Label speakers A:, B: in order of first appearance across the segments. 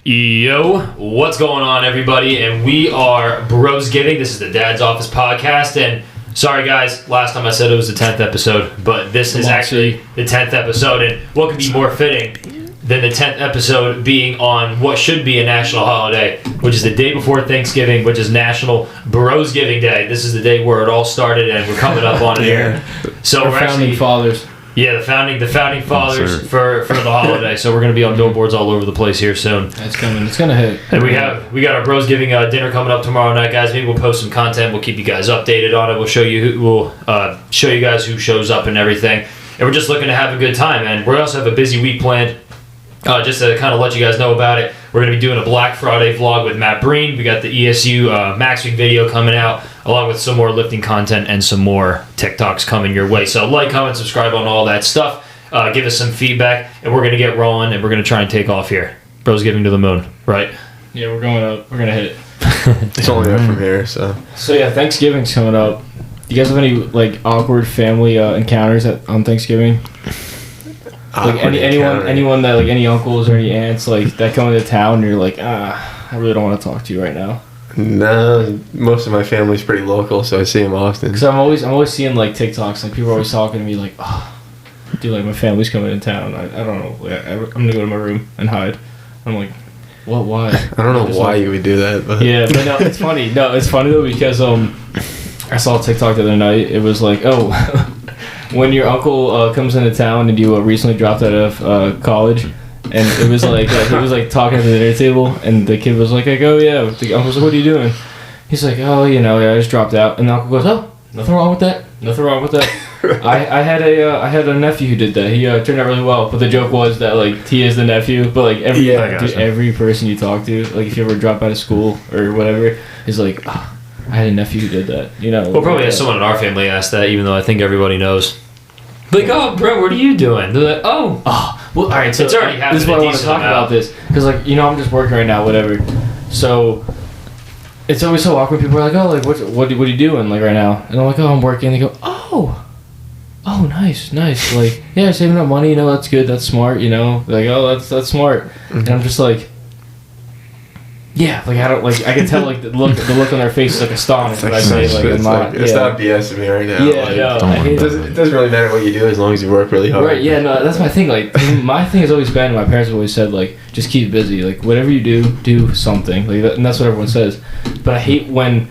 A: Yo, what's going on, everybody? And we are Brosgiving. This is the Dad's Office podcast. And sorry, guys, last time I said it was the 10th episode, but this is actually the 10th episode. And what could be more fitting than the 10th episode being on what should be a national holiday, which is the day before Thanksgiving, which is National Brosgiving Day. This is the day where it all started, and we're coming up on it here. So we're
B: founding fathers.
A: Yeah, the founding fathers for the holiday. So we're going to be on billboards all over the place here soon.
B: That's coming. It's going to hit.
A: And we got our Brosgiving dinner coming up tomorrow night, guys. Maybe we'll post some content. We'll keep you guys updated on it. We'll show you guys who shows up and everything. And we're just looking to have a good time. And we also have a busy week planned. Just to kind of let you guys know about it, we're going to be doing a Black Friday vlog with Matt Breen. We got the ESU Max Week video coming out, along with some more lifting content and some more TikToks coming your way. So like, comment, subscribe on all that stuff. Give us some feedback, and we're going to get rolling, and we're going to try and take off here. Brosgiving to the moon, right?
B: Yeah, we're going up. We're going to hit it.
C: It's only up from here, so.
B: So yeah, Thanksgiving's coming up. You guys have any awkward family encounters on Thanksgiving? Anyone that any uncles or any aunts that come into town and you're like, I really don't want to talk to you right now.
C: No, most of my family's pretty local, so I see them often.
B: Because I'm always seeing TikToks, people are always talking to me dude, my family's coming into town. I don't know. I'm gonna go to my room and hide. I'm like, what? Why?
C: I don't know why you would do that, but
B: yeah, but no, it's funny. No, it's funny though because I saw a TikTok the other night. It was like, when your uncle comes into town and you recently dropped out of college, and it was he was talking at the dinner table, and the kid was like, oh yeah, the uncle was like, what are you doing? He's like, I just dropped out, and the uncle goes, oh, nothing wrong with that. I had a nephew who did that. He turned out really well, but the joke was that he is the nephew, but every person you talk to, if you ever drop out of school or whatever, is like, I had a nephew who did that, We'll
A: probably have someone in our family ask that, even though I think everybody knows. Oh, bro, what are you doing? They're like, well, all right, so it's already happened.
B: This is what I want to talk about this, because, I'm just working right now, whatever. So, it's always so awkward. People are like, what are you doing, right now? And I'm like, I'm working. And they go, oh, nice. Yeah, saving up money, that's good, that's smart, that's smart. Mm-hmm. And I'm just like, yeah, I don't I can tell the look on their face is astonished when I say
C: it's not BS me right now.
B: Yeah,
C: it doesn't really matter what you do as long as you work really hard.
B: Right? Yeah, no, that's my thing. My thing has always been, my parents have always said just keep busy. Whatever you do something. And that's what everyone says. But I hate when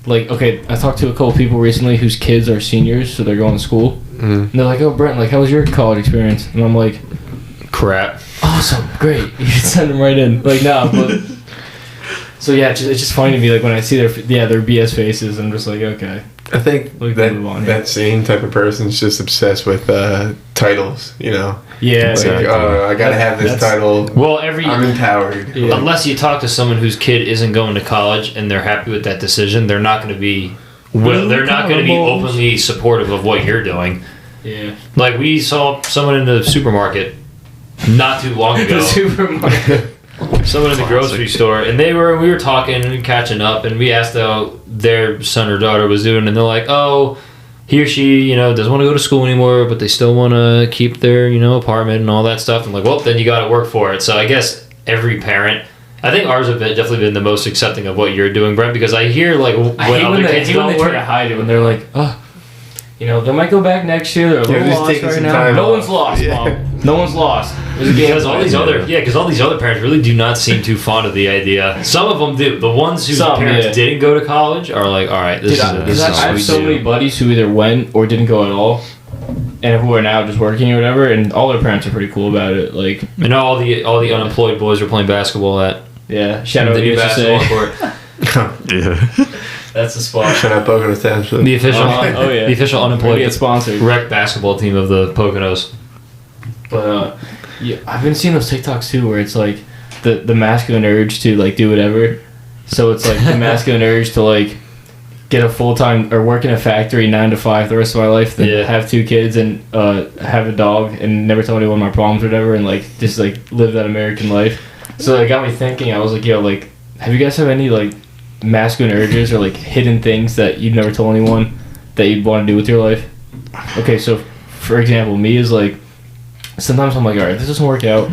B: I talked to a couple people recently whose kids are seniors, so they're going to school, and they're like, oh Brent, how was your college experience? And I'm like,
A: crap.
B: Awesome, great. You should send them right in. No, but. So yeah, it's just funny to me when I see their BS faces. I'm just like, okay.
C: I think that same type of person's just obsessed with titles, Yeah.
B: Exactly.
C: I gotta have this title.
A: Well,
C: I'm empowered.
A: Yeah. Unless you talk to someone whose kid isn't going to college and they're happy with that decision, they're not going to be. They're not going to be openly supportive of what you're doing.
B: Yeah.
A: We saw someone in the supermarket not too long ago.
B: The supermarket.
A: Someone in the grocery store, and we were talking and catching up, and we asked how their son or daughter was doing, and they're like, he or she, doesn't want to go to school anymore, but they still want to keep their, apartment and all that stuff. I'm like, well, then you got to work for it. So I guess every parent, I think ours have definitely been the most accepting of what you're doing, Brent, because I hear when other kids don't work,
B: try to hide it when they're like, they might go back next year. They're a little lost right now. No one's lost, Mom. No one's lost.
A: Because all these other parents really do not seem too fond of the idea. Some of them do. The ones whose parents didn't go to college are like, all right, this is
B: I have so many buddies who either went or didn't go at all, and who are now just working or whatever, and all their parents are pretty cool about it.
A: And all the unemployed boys are playing basketball at
B: shout out
A: the new basketball court.
C: Yeah.
A: That's the spot.
C: Shout out Poconos Township.
A: The official unemployed
B: sponsored
A: rec basketball team of the Poconos.
B: But I've been seeing those TikToks too, where it's the masculine urge to do whatever. So it's the masculine urge to get a full-time or work in a factory 9 to 5 the rest of my life, then have 2 kids and have a dog and never tell anyone my problems or whatever, and just live that American life. So it got me thinking. I was like, have you guys have any masculine urges or hidden things that you've never told anyone that you'd want to do with your life? Okay, so for example, me is sometimes I'm like, all right, this doesn't work out.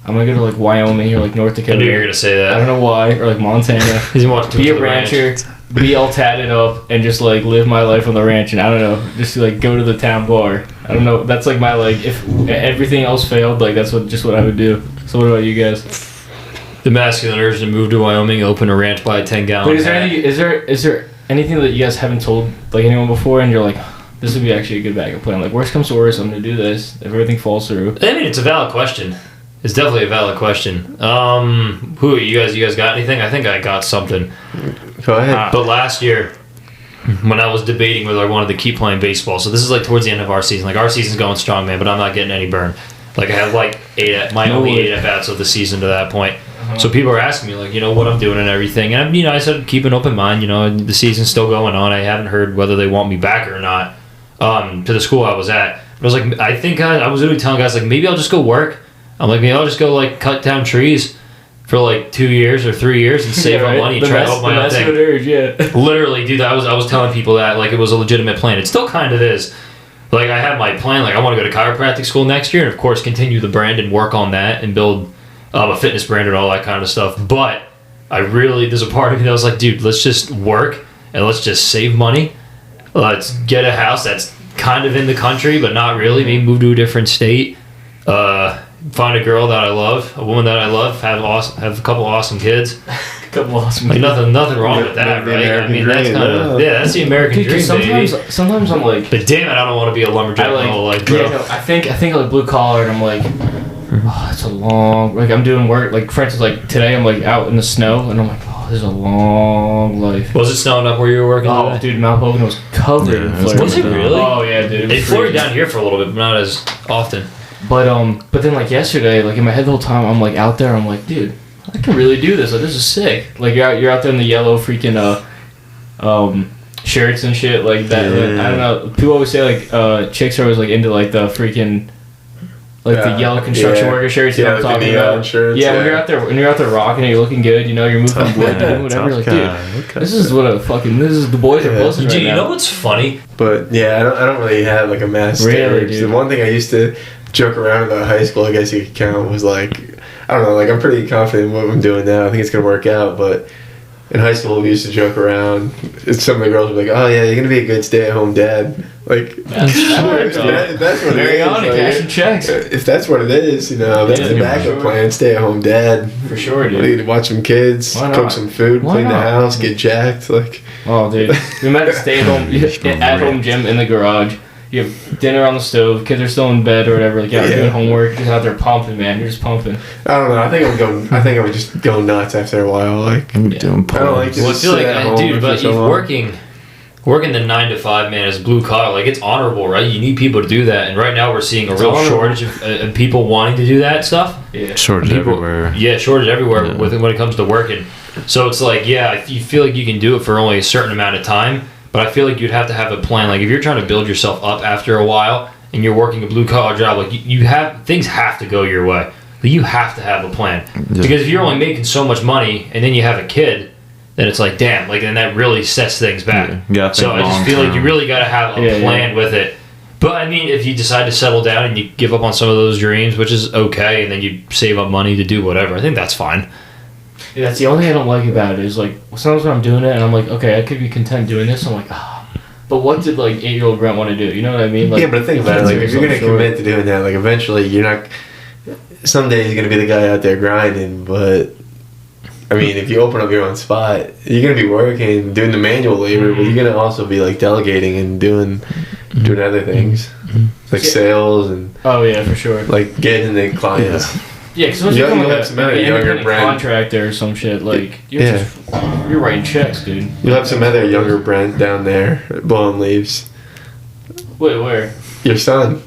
B: I'm gonna go to like Wyoming or like North Dakota.
A: I knew you were gonna say that.
B: I don't know why, or like Montana. Be a rancher, be all tatted up, and just like live my life on the ranch. And I don't know, just like go to the town bar. I don't know. That's like my like if everything else failed, like that's what I would do. So what about you guys?
A: The masculine urge to move to Wyoming, open a ranch, buy a 10-gallon.
B: Wait, is there anything that you guys haven't told like anyone before, and you're like, this would be actually a good backup plan? Like, worst comes to worst, I'm gonna do this. If everything falls through.
A: I mean, it's a valid question. It's definitely a valid question. Who you guys got anything? I think I got something.
C: Go ahead.
A: But last year, when I was debating whether I wanted to keep playing baseball, so this is like towards the end of our season. Like our season's going strong, man, but I'm not getting any burn. Like I have like only 8 at-bats of the season to that point. So people are asking me, like, you know, what I'm doing and everything. And, I said, keep an open mind. You know, the season's still going on. I haven't heard whether they want me back or not to the school I was at. But I was like, I think I was literally telling guys, like, maybe I'll just go work. I'm like, maybe I'll just go, like, cut down trees for, like, 2 years or 3 years and save my money and try to help my own thing. Literally, dude, I was telling people that, like, it was a legitimate plan. It still kind of is. Like, I have my plan. Like, I want to go to chiropractic school next year and, of course, continue the brand and work on that and build a fitness brand and all that kind of stuff. But there's a part of me that was like, dude, let's just work and let's just save money. Let's get a house that's kind of in the country, but not really. Maybe move to a different state. Find a girl that I love, a woman that I love, have a couple awesome kids. Like nothing wrong with that, right? I mean, that's kind of that's the American dream, baby.
B: Sometimes I'm like,
A: but damn it, I don't want to be a lumberjack my whole life, bro.
B: Yeah, no, I think like blue collar, and I'm like, oh, it's a long. Like I'm doing work. Like for instance, like today I'm like out in the snow, and I'm like, oh, this is a long life.
A: Was it snowing up where you were working?
B: Oh, dude, Mount Hogan was covered in flurries.
A: Was it really?
B: Oh yeah, dude.
A: It flurried down here for a little bit, but not as often.
B: But then like yesterday, like in my head the whole time, I'm like out there. I'm like, dude, I can really do this. Like this is sick. Like you're out there in the yellow freaking shirts and shit like that. Yeah. Like, I don't know. People always say like chicks are always like into like the freaking like the yellow construction worker shirts. You know what I'm talking about? Shirts, yeah, when you're out there rocking it, you're looking good. You know, you're moving wood, doing whatever. You're like, dude, this is the boys are posting right now.
A: You know what's funny?
C: But yeah, I don't really have like a mass
B: really, dude.
C: The one thing I used to joke around about high school, I guess you could count, was like, I don't know, like I'm pretty confident in what I'm doing now. I think it's gonna work out. But in high school, we used to joke around. Some of the girls would be like, "Oh yeah, you're gonna be a good stay-at-home dad." Like,
B: that's
C: what it is.
B: Like, cashing checks.
C: If that's what it is, you know, that's the backup plan. Stay-at-home dad.
B: For sure, dude.
C: Watch some kids, cook some food, clean the house, get jacked. Like,
B: oh, dude, we met at at-home gym in the garage. You have dinner on the stove. Kids are still in bed or whatever. Like, you're doing homework. You're just out there pumping, man. You're just pumping.
C: I don't know. I think I would just go nuts after a while. Like,
D: I'm doing pull-ups.
C: I don't like to
A: I feel like, dude, but working the 9 to 5, man, as blue collar, like it's honorable, right? You need people to do that, and right now we're seeing a real shortage of people wanting to do that stuff.
D: Yeah, shortage everywhere.
A: Yeah, shortage everywhere when it comes to working. So it's like, yeah, you feel like you can do it for only a certain amount of time. But I feel like you'd have to have a plan. Like if you're trying to build yourself up after a while and you're working a blue collar job, like things have to go your way. Like you have to have a plan. Yeah. Because if you're only making so much money and then you have a kid, then it's like, damn, like then that really sets things back.
D: Yeah,
A: so I just feel like you really got to have a plan with it. But I mean, if you decide to settle down and you give up on some of those dreams, which is okay, and then you save up money to do whatever, I think that's fine.
B: Yeah, that's the only thing I don't like about it is like sometimes when I'm doing it and I'm like, okay, I could be content doing this. I'm like, but what did like 8-year-old Brent want to do? You know what I mean? Like,
C: yeah, but think about it. Like if you're gonna commit to doing that, like eventually you're not. Someday you're gonna be the guy out there grinding, but I mean, if you open up your own spot, you're gonna be working, doing the manual labor, but you're gonna also be like delegating and doing other things, like sales and.
B: Oh yeah, for sure.
C: Like getting the clients.
B: Yeah, because once you become like an independent contractor or some shit, like you're writing checks, dude.
C: You'll have some other younger Brent down there blowing leaves.
B: Wait, where?
C: Your son.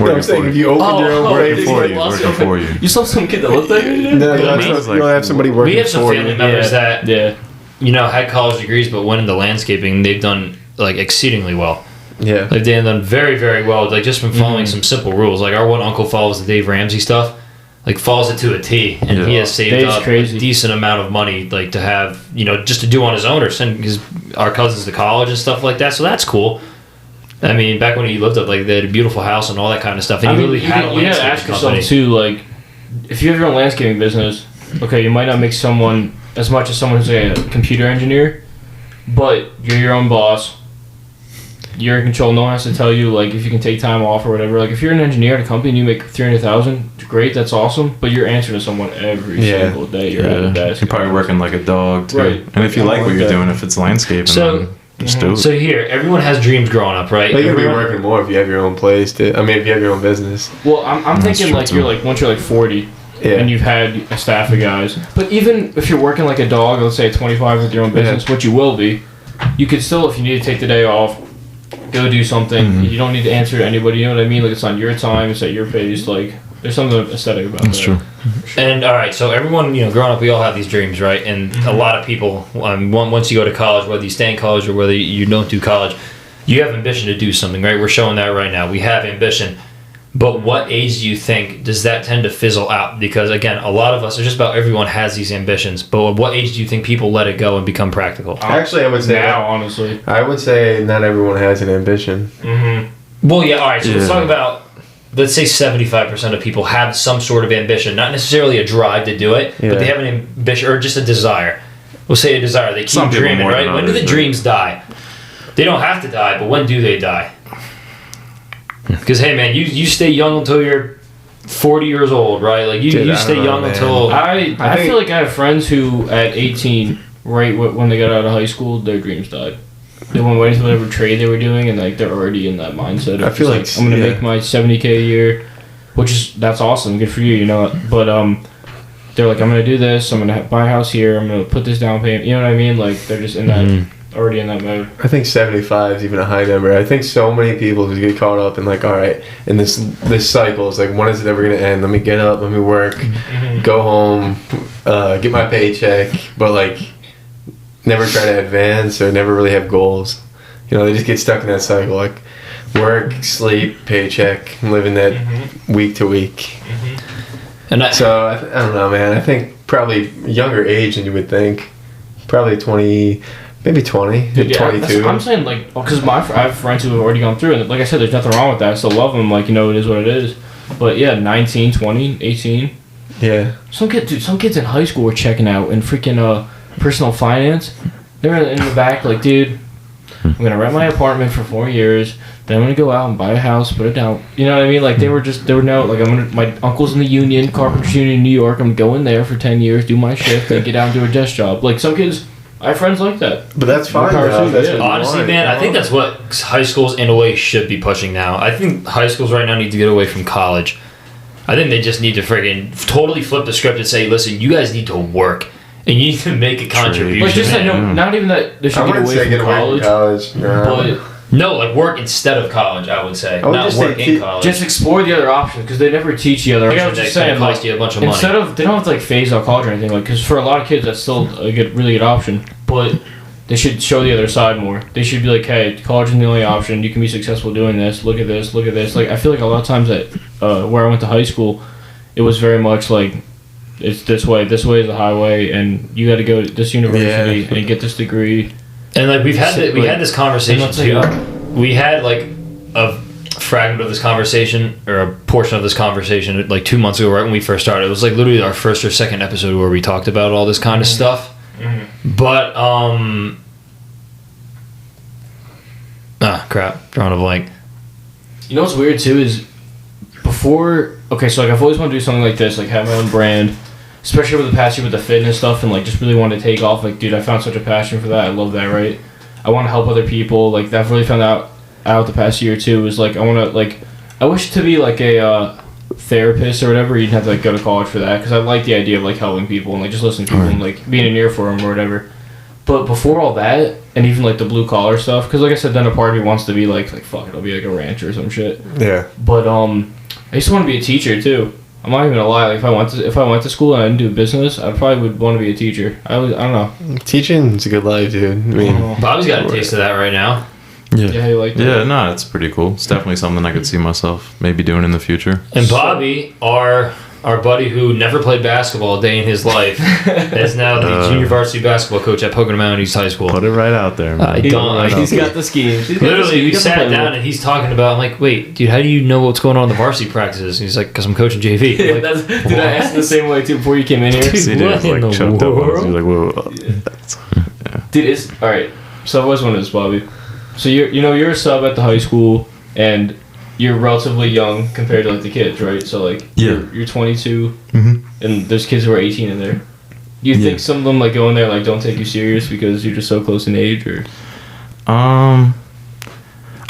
C: No, I'm saying if you open your own
D: working for you.
B: You saw some kid that looked like you?
C: No, you'll have somebody working for you.
A: We have some family members that had college degrees but went into landscaping. They've done like exceedingly well.
C: Yeah,
A: like they've done very, very well. Like just from following some simple rules. Like our one uncle follows the Dave Ramsey stuff, like follows it to a T, and he has saved up a decent amount of money, like to have just to do on his own or send our cousins to college and stuff like that. So that's cool. I mean, back when he lived up, like, they had a beautiful house and all that kind of stuff. And he really had a
B: you gotta ask yourself, too, like, if you have your own landscaping business, okay, you might not make someone as much as someone who's like a computer engineer, but you're your own boss. You're in control. No one has to tell you, like, if you can take time off or whatever. Like, if you're an engineer at a company and you make $300,000, great, that's awesome. But you're answering to someone every single day. You're at the desk.
D: You're probably working like a dog, too.
B: Right.
D: And if you like what you're doing, if it's landscaping, then just do it.
A: So here, everyone has dreams growing up, right?
C: But you're gonna be working more if you have your own place. If you have your own business.
B: Well, I'm thinking, like, you're like, once you're like 40, and you've had a staff of guys. But even if you're working like a dog, let's say 25 with your own business, which you will be, you could still, if you need to take the day off, go do something. Mm-hmm. You don't need to answer to anybody. You know what I mean? Like, it's on your time. It's at your pace. Like, there's something aesthetic about that.
D: That's true.
A: And all right, so everyone, growing up, we all have these dreams, right? And a lot of people, once you go to college, whether you stay in college or whether you don't do college, you have ambition to do something, right? We're showing that right now. We have ambition. But what age do you think does that tend to fizzle out? Because, again, a lot of us, or just about everyone, has these ambitions. But at what age do you think people let it go and become practical?
C: Actually, I would say
B: now, honestly.
C: I would say not everyone has an ambition.
A: Mm-hmm. Well, yeah, all right. So let's talk about, let's say 75% of people have some sort of ambition. Not necessarily a drive to do it, but they have an ambition or just a desire. We'll say a desire. They keep dreaming, right? When do the dreams die? They don't have to die, but when do they die? Because, hey, man, you stay young until you're 40 years old, right? Like, you stay young until...
B: I feel like I have friends who, at 18, right when they got out of high school, their dreams died. They went away to whatever trade they were doing, and, like, they're already in that mindset.
C: I feel like
B: I'm going to make my $70K a year, that's awesome. Good for you, But, they're like, I'm going to do this. I'm going to buy a house here. I'm going to put this down payment. You know what I mean? Like, they're just in that... already in that mode.
C: I think 75 is even a high number. I think so many people just get caught up in, like, all right, in this cycle. It's like, when is it ever going to end? Let me get up, let me work, go home, get my paycheck, but, like, never try to advance or never really have goals. They just get stuck in that cycle, like, work, sleep, paycheck, living that week to week. And so, I don't know, man. I think probably younger age than you would think. Probably 20... Maybe 20, 22.
B: I'm saying, like, because I have friends who have already gone through, and like I said, there's nothing wrong with that. I still love them, like, it is what it is. But yeah, 19, 20, 18.
C: Yeah.
B: Some kids in high school were checking out in freaking personal finance. They were in the back, like, dude, I'm gonna rent my apartment for 4 years. Then I'm gonna go out and buy a house, put it down. You know what I mean? Like, they were now, like, my uncle's in the union, carpenters union in New York. I'm going there for 10 years, do my shift, then get out and do a desk job. Like, some kids. I have friends like that.
C: But that's fine, though.
A: Honestly, man, I think that's what high schools, in a way, should be pushing now. I think high schools right now need to get away from college. I think they just need to friggin' totally flip the script and say, listen, you guys need to work. And you need to make a contribution.
B: But just not even that they should get away from college. But
A: no, like, work instead of college, I would say. Not work in college.
B: Just explore the other options, because they never teach the other options.
A: I was just saying, cost you a bunch of money.
B: Instead of, they don't have to, like, phase out college or anything, like, because for a lot of kids, that's still a really good option. But they should show the other side more. They should be like, hey, college isn't the only option. You can be successful doing this. Look at this. Look at this. Like, I feel like a lot of times at where I went to high school, it was very much like, it's this way. This way is the highway, and you got to go to this university and get this degree. And, like, we had this conversation too. We had, like, a fragment of this conversation, or a portion of this conversation, like 2 months ago, right when we first started. It was, like, literally our first or second episode where we talked about all this kind of stuff. But crap, drawing a blank. You know what's weird too is before, okay, so, like, I've always wanted to do something like this, like, have my own brand, especially over the past year with the fitness stuff, and, like, just really wanted to take off. Like, dude, I found such a passion for that. I love that, right? I want to help other people. Like, I've really found out the past year too is, like, I want to, like, I wish to be, like, a therapist or whatever. You didn't have to, like, go to college for that, because I like the idea of, like, helping people and, like, just listening to people and, like, being an ear for them or whatever. But before all that, and even, like, the blue collar stuff, because, like I said, then a part of me wants to be like fuck it, I'll be like a rancher or some shit.
C: Yeah.
B: But I used to want to be a teacher too. I'm not even gonna lie. Like, if I went to school and I didn't do business, I probably would want to be a teacher. I don't know.
C: Teaching's a good life, dude. I mean,
A: Bobby's got a taste of that right now.
B: Yeah, you like that?
D: Yeah, no, it's pretty cool. It's definitely something I could see myself maybe doing in the future.
A: And Bobby, our our buddy who never played basketball a day in his life is now the junior varsity basketball coach at Pocono Mountain East High School.
D: Put it right out there, man.
B: He's got the schemes.
A: Literally, we sat down and he's talking about, I'm like, wait, dude, how do you know what's going on in the varsity practices? And he's like, because I'm coaching JV.
B: Yeah,
A: like,
B: dude, I asked the same way too before you came in here.
A: Dude,
D: See, dude,
A: what in the
D: choked up on
A: world?
D: us. He was like, whoa.
B: Dude, it's all right. So I was one of this, Bobby. So you're a sub at the high school, and you're relatively young compared to like the kids, right? So like you're 22,
D: Mhm.
B: and there's kids who are 18 in there. Do you think some of them like go in there like don't take you serious because you're just so close in age, or?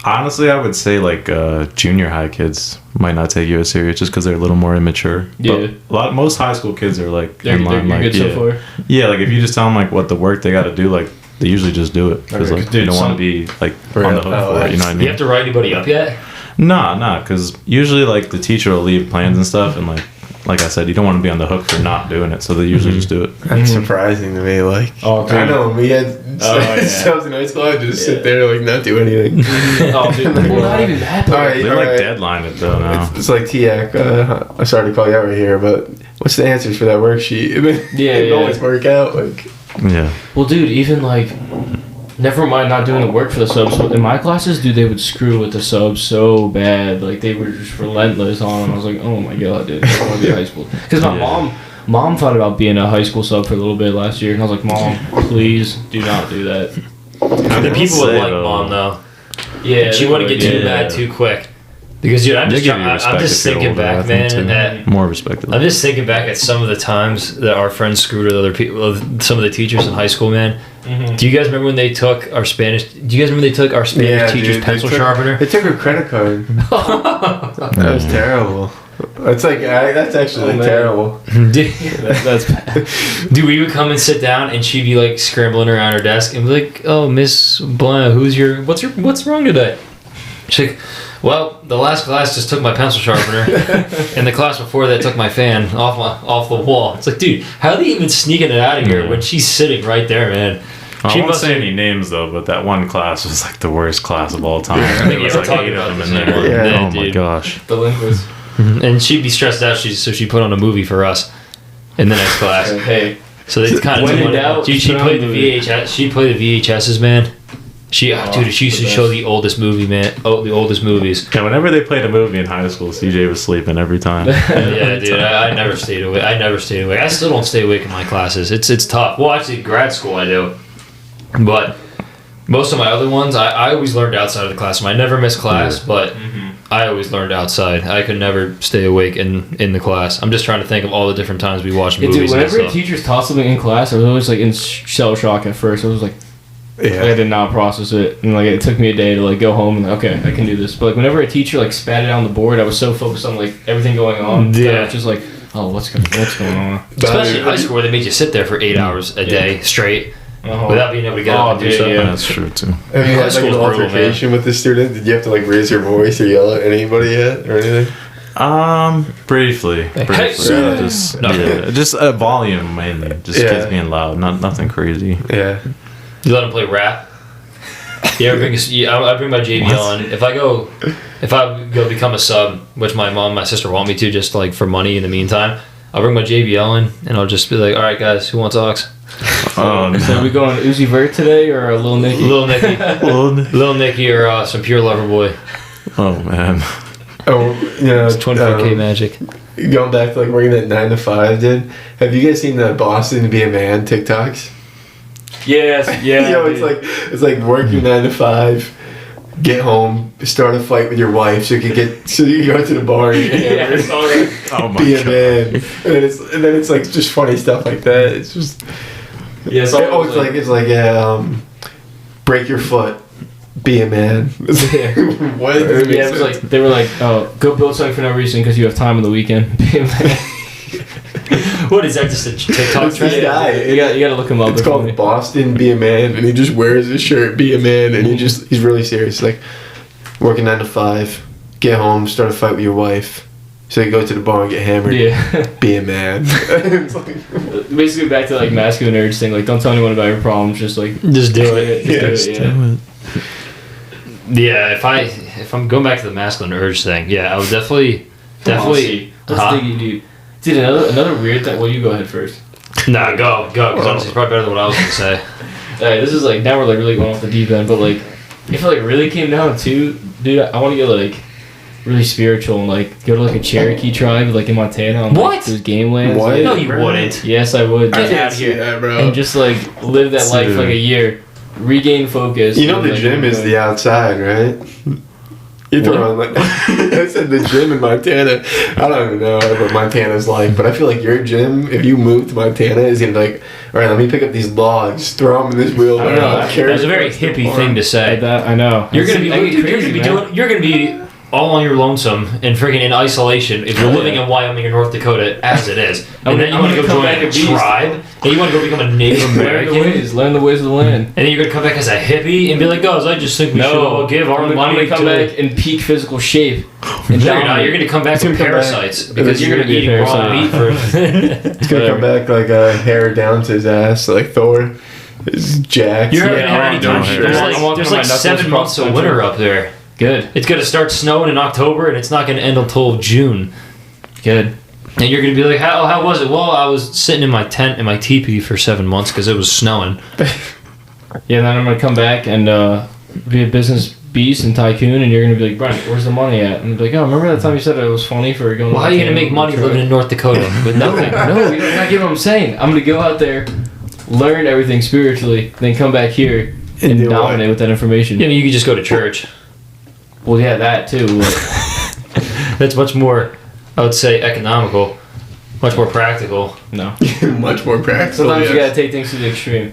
D: Honestly, I would say like junior high kids might not take you as serious just because they're a little more immature.
B: Yeah.
D: But most high school kids are like
B: They're
D: in line,
B: you're
D: like
B: good so far.
D: yeah, like if you just tell them like what the work they got to do, like they usually just do it because
B: Okay,
D: like
B: dude,
D: they don't want to be like on the hook for it. You know what I mean?
A: You have to write anybody up yet?
D: Nah, because usually like the teacher will leave plans and stuff, and like I said, you don't want to be on the hook for not doing it, so they usually just do it.
C: That's surprising to me. Like,
B: Oh, dude.
C: I know when we had subs in high school, I'd just sit there like not do anything.
B: Oh, dude. Well, not even that.
C: All right,
D: They
C: all
D: like
C: right.
D: deadline it though now.
C: It's like TAC. I'm sorry to call you out right here, but what's the answers for that worksheet? It always work out. Like,
D: Yeah.
B: Well, dude, even like, never mind not doing the work for the subs. But in my classes, dude, they would screw with the subs so bad. Like they were just relentless on them. I was like, oh my god, dude, I want to be high school. Because my mom thought about being a high school sub for a little bit last year, and I was like, Mom, please do not do that.
A: The people would like Mom, though.
B: Yeah,
A: And she wouldn't get too mad too quick. Because, dude, I'm
D: They
A: just,
D: give you
A: I'm
D: respect
A: just
D: if you're
A: thinking
D: older,
A: back,
D: I think,
A: man.
D: too. More respect.
A: I'm just thinking back at some of the times that our friends screwed with other people, some of the teachers in high school, man.
B: Mm-hmm.
A: Do you guys remember when they took our Spanish? Do you guys remember they took our Spanish teacher's
C: dude,
A: pencil
C: they took-
A: sharpener?
C: They took her credit card. That was terrible. That's like that's actually
B: man.
C: terrible.
A: Dude,
B: That's bad.
A: dude, we would come and sit down, and she'd be like scrambling around her desk, and be like, "Oh, Miss Blanc, what's wrong today?" She's like, "Well, the last class just took my pencil sharpener, and the class before that took my fan off the wall." It's like, dude, how are they even sneaking it out of here when she's sitting right there, man?
D: I
A: She
D: won't
A: must
D: say
A: have-
D: any names though, but that one class was like the worst class of all time.
A: I
D: There
A: think
D: was
A: you
D: like
A: were talking
D: 8 of
A: about
D: them
A: this
D: in
A: in
D: there.
A: one day,
D: Oh my
A: dude.
D: gosh.
B: Delinquents.
A: And she'd be stressed out, so she put on a movie for us in the next class.
B: Hey,
A: So they kind of
B: When in doubt,
A: dude. She
B: put on
A: played
B: a
A: the
B: movie.
A: VHS. She played the VHSs, man. She used to
B: the
A: show
B: best.
A: the oldest movie, man. Oh, the oldest movies.
D: Yeah, whenever they played a movie in high school, CJ was sleeping every time.
A: Yeah, dude. I never stayed awake. I still don't stay awake in my classes. It's tough. Well, actually, grad school I do, but most of my other ones, I always learned outside of the classroom. I never missed class, but I always learned outside. I could never stay awake in the class. I'm just trying to think of all the different times we watched
B: yeah,
A: movies.
B: dude,
A: and
B: whenever
A: stuff.
B: teachers taught something in class, I was always like in shell shock at first. I was like, I did not process it, and like it took me a day to like go home and like, okay, I can do this. But like whenever a teacher like spat it on the board, I was so focused on like everything going on. that I was just like, oh, what's going on?
A: Especially in high school where they made you sit there for 8 hours a day straight
B: Uh-huh.
A: without being able to get up and do
B: dude,
A: something.
B: yeah.
D: That's true too.
C: Have you
A: High
C: had like
A: school's
C: an
A: brutal,
C: altercation with the student? Did you have to like raise your voice or yell at anybody yet or anything?
D: Briefly.
A: Hey,
D: Just,
A: No.
D: yeah, just a volume mainly. Just kids being loud. Nothing crazy.
C: Yeah.
A: You let them play rap. Yeah, I bring my JV on. If I go become a sub, which my mom and my sister want me to, just like for money in the meantime, I'll bring my JBL in and I'll just be like, all right, guys, who wants aux?
D: Oh, no.
B: So we going Uzi Vert today or a Lil Nicky?
A: Lil Nicky or some Pure Lover Boy.
D: Oh, man.
C: Oh, you know,
A: It's 24K magic.
C: going back to like working at 9 to 5, dude. Have you guys seen the Boston Be a Man TikToks?
B: Yes, yeah.
C: You know,
B: dude.
C: it's like working 9 to 5, get home, start a fight with your wife so you can go to the bar and get
B: Yeah,
C: hammered.
B: it's all right.
D: Oh, my
C: Be a
D: God.
C: man, and then it's like just funny stuff like that. It's just
B: Yeah, it's
C: it's like break your foot, be a man. It's like, what?
B: Yeah, it was like they were like, "Oh, go build something for no reason because you have time on the weekend."
A: What is that? Just a TikTok
C: It's this
A: trend?
C: guy.
B: You got to look him up.
C: It's
B: They're
C: called
B: funny.
C: Boston Be a Man, and he just wears his shirt, Be a Man, and he's really serious. Like working 9 to 5, get home, start a fight with your wife, so you go to the bar and get hammered.
B: Yeah,
C: Be a man. It's like,
B: basically back to like masculine urge thing. Like, don't tell anyone about your problems. Just like
A: Just do it.
B: just do it. Yeah.
A: Yeah, if I'm going back to the masculine urge thing, yeah, I would definitely.
B: Let's
A: Huh?
B: dig in deep. Dude, another weird thing. Well, you go ahead first.
A: Nah, go. Because honestly, it's probably better than what I was gonna say.
B: Alright, this is like now we're like really going off the deep end, but like if it like really came down to, dude, I want to get like really spiritual and like go to like a Cherokee tribe like in Montana on like
A: What?
B: those game lands.
C: What?
B: Like,
A: No, you wouldn't.
B: yes, I would.
A: Get
C: can't
A: out of
C: see
A: here.
C: that, bro.
B: And just like live that life like a year, regain focus.
C: You know
B: and,
C: the
B: like,
C: gym is the outside, right? You throw on like I said the gym in Montana. I don't even know what Montana's like, but I feel like your gym, if you move to Montana, is gonna be like, all right, let me pick up these logs, throw them in this wheelbarrow.
B: I don't know.
C: carry
A: That's a
C: it
A: very
C: across the
A: hippie
C: farm.
A: thing to say.
B: Like that, I know.
A: You're gonna be,
B: I get
A: dude,
B: crazy, man.
A: you're gonna be all on your lonesome and freaking in isolation if you're living in Wyoming or North Dakota as it is. And then you want to go
B: come
A: join
B: back
A: a
B: a beast.
A: tribe, and you want to go become a Native American,
B: Learn the ways of the land.
A: and then you're gonna come back as a hippie and be like, guys, I just think we should all give our
B: I'm
A: money
B: gonna come back in peak physical shape. And
A: No, you're not.
B: dominate.
A: You're gonna come back
C: It's
A: with
C: gonna come back-
A: parasites because
B: You're
A: you're
B: gonna
A: gonna be
B: be a
A: eating raw meat
B: parasite.
A: for.
C: It's gonna come back like a hair down to his ass, like Thor. It's jacked.
A: You're
B: Yeah,
A: having
B: I
A: any
B: don't
A: time.
B: know.
A: There's
B: I'm
A: like,
B: walking
A: there's
B: my
A: like
B: knuckles
A: 7 months of
B: cross
A: winter
B: country.
A: up there.
B: Good.
A: It's gonna start snowing in October, and it's not gonna end until June.
B: Good.
A: And you're gonna be like, how was it? Well, I was sitting in my tent in my teepee for 7 months because it was snowing.
B: Yeah, then I'm gonna come back and be a business beast and tycoon, and you're gonna be like, Brian, where's the money at? And I'll be like, oh, remember that time you said it was funny for going?
A: Well, how are you gonna make money living in North Dakota with nothing?
B: No, you're not getting what I'm saying. I'm gonna go out there, learn everything spiritually, then come back here and
C: do what?
B: dominate with that information.
A: You know, you could just go to church.
B: Well, yeah, that too. Like,
A: That's much more, I would say, economical, much more practical.
B: no.
C: Much more practical.
B: Sometimes you
C: yes.
B: gotta take things to the extreme.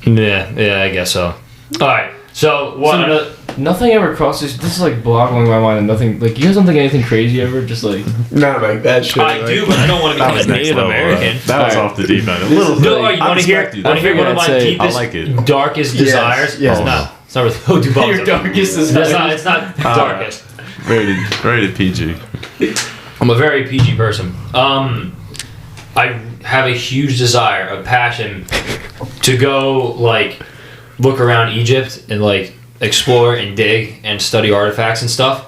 A: Yeah, I guess so. All right, so what?
B: So, nothing ever crosses. This is like boggling my mind, and nothing like you guys don't think anything crazy ever. Just like
C: Not like that shit.
A: I
C: like,
A: do, but I don't want to
D: That
A: become
D: was
A: a
D: next
A: Native
D: level.
A: American.
D: That was
B: Alright.
D: off the deep end. A
C: This
D: little
C: is-
D: bit.
A: No, you
D: I
A: want to hear?
D: respect you.
A: Want to hear one of my
B: I'd say-
A: deepest,
D: I like it.
A: darkest
C: Yes,
A: desires?
C: yes.
A: It's not. It's not really. Oh, do
B: your darkest
A: It's
B: desire.
A: not. It's not darkest.
D: Rated PG.
A: I'm a very PG person. I have a huge desire, a passion, to go like look around Egypt and like explore and dig and study artifacts and stuff.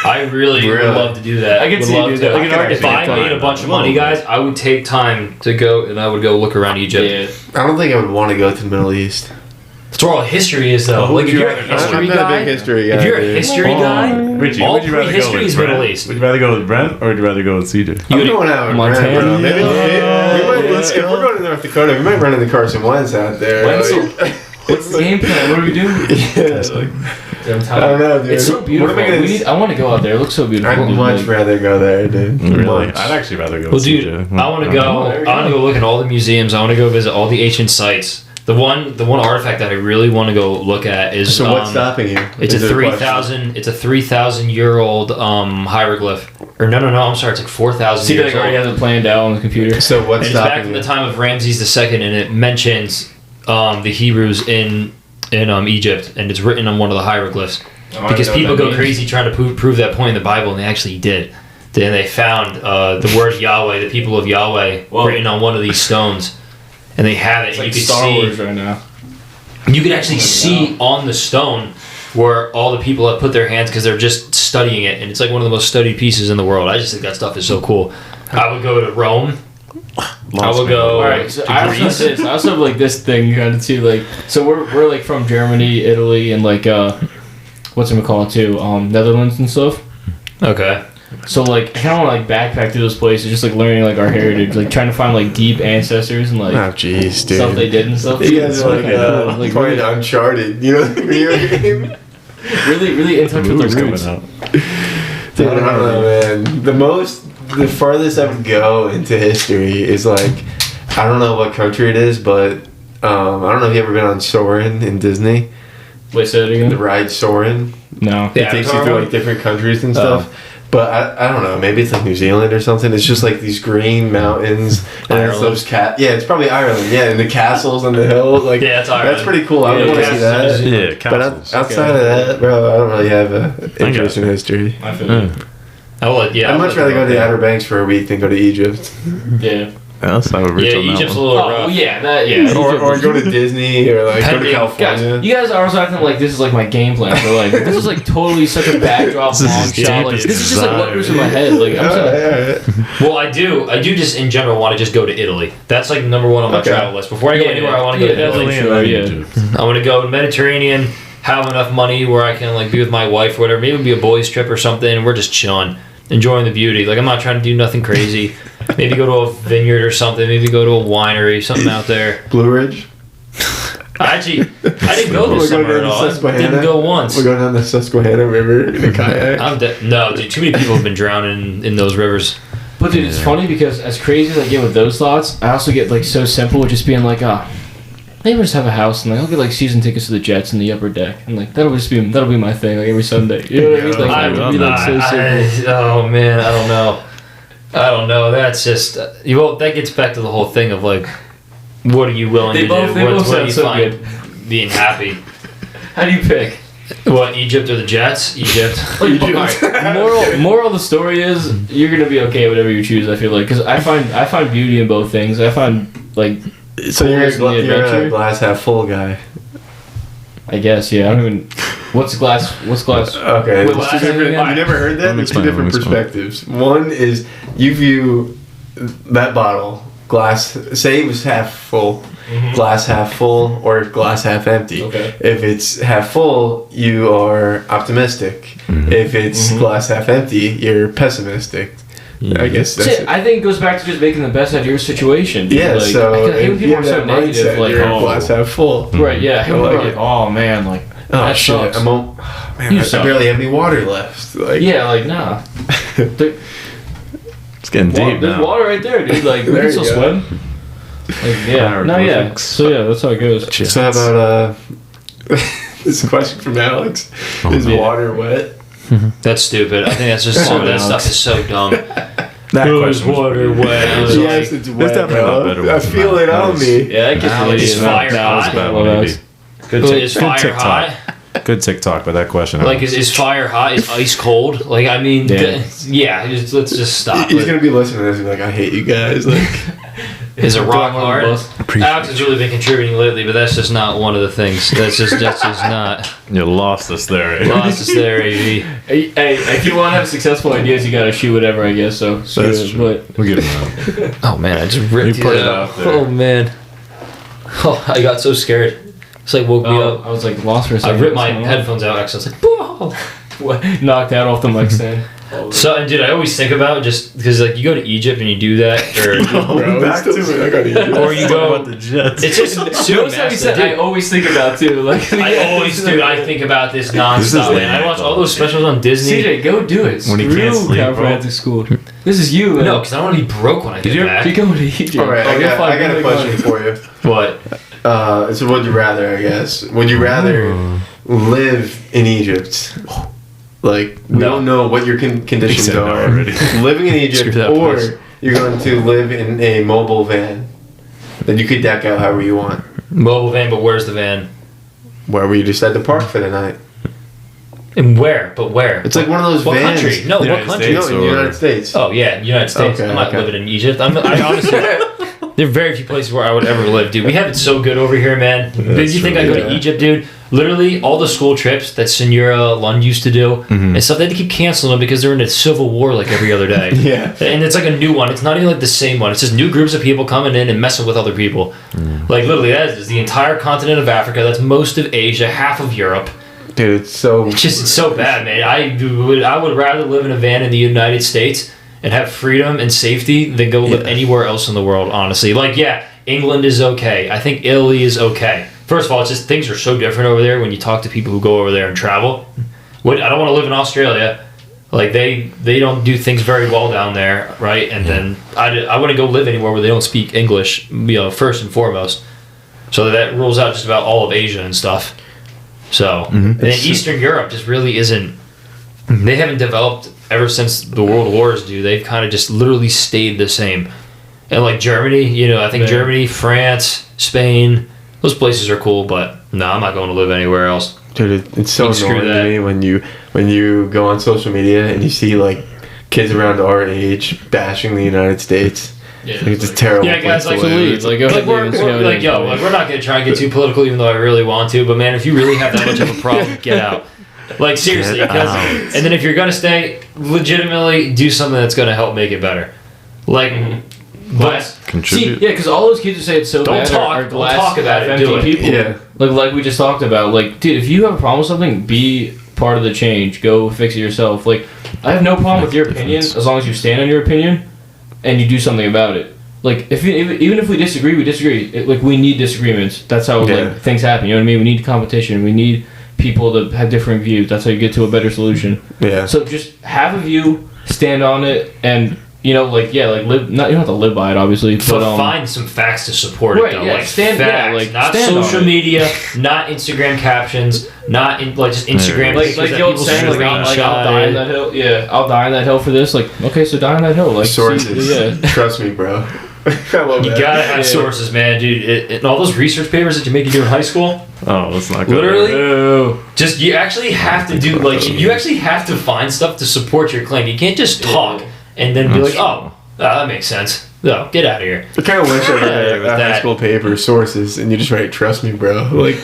A: I really would
C: Really?
A: love to do that.
B: I can
A: Would
B: see you
A: love
B: do
A: to.
B: that. Like an
A: If
B: artist
A: I
B: time.
A: made a bunch of
D: A little
A: money,
D: bit.
A: guys, I would take time to go and I would go look around Egypt.
B: yeah.
C: I don't think I would want to go to the Middle East.
A: That's where all history is, though. Like if you're a history
C: I'm not a
A: guy,
C: big history guy.
A: if you're a
C: dude.
A: history guy,
D: Richie,
A: all
D: would you rather go
A: prehistory
D: with
A: is Middle
D: Brent?
A: East.
D: Would you rather go with Brent or would you rather go with CJ?
C: I'm going out with
B: Montana.
C: Brent, bro. Maybe,
D: Yeah.
C: we might, if we're going to North Dakota, we might run into Carson Wentz out there.
B: Wentz
C: like-
B: What's the game plan? What are we doing?
C: yeah, like,
B: I'm
C: I don't know, dude.
B: It's so beautiful.
C: What am I gonna?
B: I want to go out there. It looks so beautiful.
C: I'd
B: dude.
C: much
B: Like,
C: rather go there, dude.
D: Really?
C: Much.
D: I'd actually rather go
A: Well,
D: with
A: dude,
D: CJ.
A: I want to go.
B: there you
A: I want to
B: go.
A: go look at all the museums. I want to go visit all the ancient sites. The one artifact that I really want to go look at is.
C: So what's stopping you?
A: It's
C: Is
A: a
C: it question?
A: 3,000. It's a 3,000-year-old hieroglyph. Or no. I'm sorry. It's like 4,000
B: See,
A: years
B: like
A: old.
B: already has it planned out on the computer.
C: So
A: And
C: what's
A: it's back
C: stopping
A: from
C: you?
A: the time of Ramses II, and it mentions the Hebrews in Egypt, and it's written on one of the hieroglyphs. Because people go crazy trying to prove that point in the Bible, and they actually did. Then they found the word Yahweh, the people of Yahweh,
B: Whoa.
A: written on one of these stones, and they have it.
B: It's
A: and
B: like
A: you could
B: Star
A: see,
B: Wars right now.
A: you could actually see on the stone where all the people have put their hands because they're just studying it, and it's like one of the most studied pieces in the world. I just think that stuff is so cool. I would go to Rome. I will go.
B: All right, so
A: to
B: I also have
A: Greece.
B: this. I also have like this thing you got to like. So we're like from Germany, Italy, and like what's it called too? Netherlands and stuff.
A: Okay.
B: So like I kind of want to like backpack through those places, just like learning like our heritage, like trying to find like deep ancestors and like
C: Oh, jeez, dude.
B: stuff they did and stuff.
C: You guys are like,
B: like
C: playing
B: really,
C: Uncharted, you know, the video game?
B: really in touch with
D: Movie's
B: the
D: coming
B: roots.
D: out.
C: Dude, I don't know, man. The farthest I would go into history is like, I don't know what country it is, but I don't know if you ever been on Soarin' in Disney.
B: Wait, say that
C: The
B: again?
C: ride Soarin'.
B: No.
C: It takes you through like different countries and stuff. But I don't know, maybe it's like New Zealand or something. It's just like these green mountains and it's
A: Ireland.
C: those yeah, it's probably Ireland. Yeah, and the castles on the hill. Like
A: Yeah, it's Ireland.
C: that's pretty cool. I
B: Yeah,
C: would want to see
A: castles.
C: that.
D: Yeah,
C: But
D: castles.
C: outside of that, bro, I don't really have an interest in history.
B: I feel
D: Yeah.
B: you.
A: I would. Yeah.
C: I'd
A: I
C: much
A: would
C: rather go to the
A: there.
C: Outer Banks for a week than go to Egypt.
B: Yeah.
D: That's not a rich
A: Yeah,
D: on that
A: Egypt's a
D: one.
A: little
B: Oh
A: rough.
B: yeah, that yeah.
C: Or go to Disney or like go to
A: Pending-
C: California.
B: Guys, you guys are also acting like this is like my game plan for life. This is like totally such a backdrop
D: This is
B: long
D: his
B: shot. Like,
D: deepest
B: this is just like what
D: desire.
B: goes in my head. Like I'm sorry.
A: Well, I do just in general want to just go to Italy. That's like number one on my
C: Okay.
A: travel list. Before I go anywhere, I want to go to Italy.
B: definitely. Sure, yeah.
A: I want to go to Mediterranean, have enough money where I can like be with my wife or whatever. Maybe it'll be a boys trip or something, and we're just chilling, enjoying the beauty. Like I'm not trying to do nothing crazy. Maybe go to a vineyard or something. Maybe go to a winery, something out there.
C: Blue Ridge.
A: I didn't go
C: We're
A: this
C: going
A: summer at
C: down to
A: all. I
C: Susquehanna.
A: didn't go once.
C: We're going down the Susquehanna River in a kayak.
A: No, dude, too many people have been drowning in those rivers.
B: But dude, it's funny because as crazy as I get with those thoughts, I also get like so simple with just being like, maybe we'll just have a house and like I'll get like season tickets to the Jets in the upper deck and like that'll be my thing like every Sunday. You know what I mean? Like
A: I
B: it would be like so simple.
A: oh man, I don't know. That's just that gets back to the whole thing of like, what are you willing to do?
B: They both
A: What do you
B: sound so
A: find being happy?
B: How do you pick?
A: What, Egypt or the Jets? Egypt.
B: Moral of the story is you're gonna be okay whatever you choose. I feel like because I find beauty in both things. I find like
C: So you're
B: Coolness in the
C: you're a
B: adventure?
C: glass half full guy.
B: I guess yeah. I don't even what's glass.
C: Okay,
B: Wait,
C: there's
B: what?
C: two different,
B: Alright.
C: you never heard that?
D: Let me
C: There's two
D: explain,
C: different
D: let me explain.
C: perspectives. One is you view that bottle glass. Say it was half full, glass half full, or glass half empty.
B: Okay.
C: If it's half full, you are optimistic. If it's glass half empty, you're pessimistic. I guess that's
B: Shit,
C: it.
B: I think it goes back to just making the best out of your situation.
C: Yeah,
B: like,
C: so
B: I hate when
C: if
B: people
C: you
B: are
C: have
B: so
C: that
B: negative.
C: mindset,
B: Like,
C: you're
B: oh,
C: glass half full.
B: right, yeah. I hate when
C: I
B: people are
C: like
B: like, oh man, like
C: Oh
B: that
C: shit!
B: sucks.
C: Man,
B: You
C: I
B: suck.
C: barely have any water left. Like,
B: Yeah, like nah.
D: It's getting deep
B: There's
D: now.
B: water right there, dude. Like we
C: There
B: can
C: you
B: still
C: go.
B: swim. Like yeah, no, yeah.
D: Hieroglyphics.
B: So yeah, that's how it goes.
C: So how about this question from Alex? Is
B: yeah.
C: water wet?
A: That's stupid. I think that's just that stuff is so dumb.
D: That
A: Is
D: question was
A: water
D: pretty-
A: wet? I was
C: Yes,
A: like,
C: it's wet.
D: There's definitely not better
C: bro. I
D: ones than
C: feel
D: that.
C: it on me.
B: Yeah, that gets
D: Nah,
B: really
A: it's fire hot.
D: Bad one, maybe.
A: is fire
D: TikTok.
A: hot?
D: Good TikTok, but that question.
A: Like, is fire hot? Is ice cold? Like, I mean,
B: Yeah.
A: let's just stop.
C: He's gonna be listening to this and be like, I hate you guys. Like,
A: Is it rock hard?
D: Appreciate
A: Alex has really been contributing lately, but that's just not one of the things. That's just not.
D: You lost us there.
A: Lost us there, AV.
B: Hey, if you want to have successful ideas, you gotta shoot whatever, I guess. So shoot
D: That's
B: it,
D: true.
B: but
D: We'll give him that.
A: Oh man, I just ripped
D: You put
A: it
D: it
A: out.
D: out there.
A: Oh man. Oh, I got so scared. It's like woke me up.
B: I was like lost for a
A: I
B: second.
A: ripped my headphones out. Actually, I was like, "Whoa!"
B: What? Knocked out off the mic stand.
A: So, and dude, I always think about just because like you go to Egypt and you do that, or
C: bro, back to it. I gotta eat.
A: or you go.
D: about the Jets.
A: It's just super
B: Notice how he
A: massive,
B: said,
A: dude.
B: I always think about too. Like
A: I always do. I think about this
D: This
A: nonstop.
D: is
A: Man. I watch all those specials on Disney.
B: CJ, go do it.
D: When he
B: Screw
D: can't sleep, bro.
B: chiropractic school. This is you, man.
A: No, because I don't want to be broke when I get
D: you-
A: back.
B: You're going to Egypt.
C: All right,
B: Oh,
C: I
B: you're
C: got,
B: fine.
C: I got a
B: You're
C: question
B: fine.
C: for you.
A: What?
C: It's a would you rather, I guess. Would you rather live in Egypt? Like, we
A: No.
C: don't know what your conditions
D: said no
C: are.
D: already.
C: Living in
A: Screw
C: Egypt,
A: that
C: or
A: place.
C: you're going to live in a mobile van that you could deck out however you want.
A: Mobile van, but where's the van?
C: Wherever you decide to park for the night.
A: And where? But where?
C: It's like one of those
A: What
C: vans.
A: country? No, what
D: United
A: country?
C: No,
D: States.
C: in the
D: or-
C: United States.
A: Oh yeah, United States.
C: Okay,
A: I'm not
C: okay.
A: living in Egypt. I honestly, there are very few places where I would ever live, dude. We have it so good over here, man. Did you think I go to
C: yeah.
A: Egypt, dude? Literally, all the school trips that Senora Lund used to do and stuff, they had to keep canceling them because they're in a civil war like every other day.
C: Yeah.
A: And it's like a new one. It's not even like the same one. It's just new groups of people coming in and messing with other people. Like literally, that is the entire continent of Africa. That's most of Asia, half of Europe.
C: Dude, it's so...
A: It's so bad, man. I would rather live in a van in the United States and have freedom and safety than go live anywhere else in the world, honestly. Like, yeah, England is okay. I think Italy is okay. First of all, it's just things are so different over there when you talk to people who go over there and travel. I don't want to live in Australia. Like, they don't do things very well down there, right? And then I want to go live anywhere where they don't speak English, first and foremost. So that rules out just about all of Asia and stuff. So, and then Eastern Europe just really isn't, they haven't developed ever since the world wars, dude. They've kind of just literally stayed the same. And like Germany, I think Germany, France, Spain, those places are cool, but no, I'm not going to live anywhere else.
C: Dude, it's so
A: Screw
C: annoying
A: that.
C: to me when you go on social media and you see like kids around our age bashing the United States.
A: Yeah,
C: Like, it's a terrible.
A: Yeah, guys,
C: place
A: like
C: to live.
B: leave. Like, go ahead,
A: we're not gonna try and get too political, even though I really want to. But man, if you really have that much of a problem, get out. Like seriously, because and then if you're gonna stay, legitimately do something that's gonna help make it better. Like, but
D: Contribute.
B: See, yeah, because all those kids who say it's so
A: Don't
B: bad
A: talk-
B: are
A: don't
B: glass
A: talk about it,
B: empty
A: do it.
B: people.
C: Yeah.
B: Like we just talked about. Like, dude, if you have a problem with something, be part of the change. Go fix it yourself. Like, I have no problem with your opinion as long as you stand on your opinion and you do something about it. Like, even if we disagree, we disagree. Like, we need disagreements. That's how like things happen. You know what I mean? We need competition. We need people to have different views. That's how you get to a better solution.
C: Yeah.
B: So just have a view, stand on it, and live. You don't have to live by it, obviously.
A: But find some facts to support
B: Right,
A: it, though.
B: yeah,
A: Like
B: stand-
A: facts,
B: yeah, like,
A: not
B: stand on
A: social
B: it.
A: media, not Instagram captions, not just Instagram
B: like
A: pictures that
B: the old
A: people
B: saying, I'll die
A: screenshot.
B: on that hill. Yeah, I'll die on that hill for this. Like, okay, so die on that hill. Like,
C: Sources.
B: yeah.
C: Trust me, bro. I love
A: You
C: that.
A: gotta have sources, man, dude. And all those research papers that you make you do in high school,
D: Oh, that's not good.
A: literally,
B: Oh.
A: just you actually have to do you actually have to find stuff to support your claim. You can't just talk and then be
D: That's
A: like, oh, that makes sense. No, get out of here.
C: I kind of wish I
A: Yeah,
C: had
A: with
C: a high
A: that.
C: school paper sources, and you just write "Trust me, bro." Like,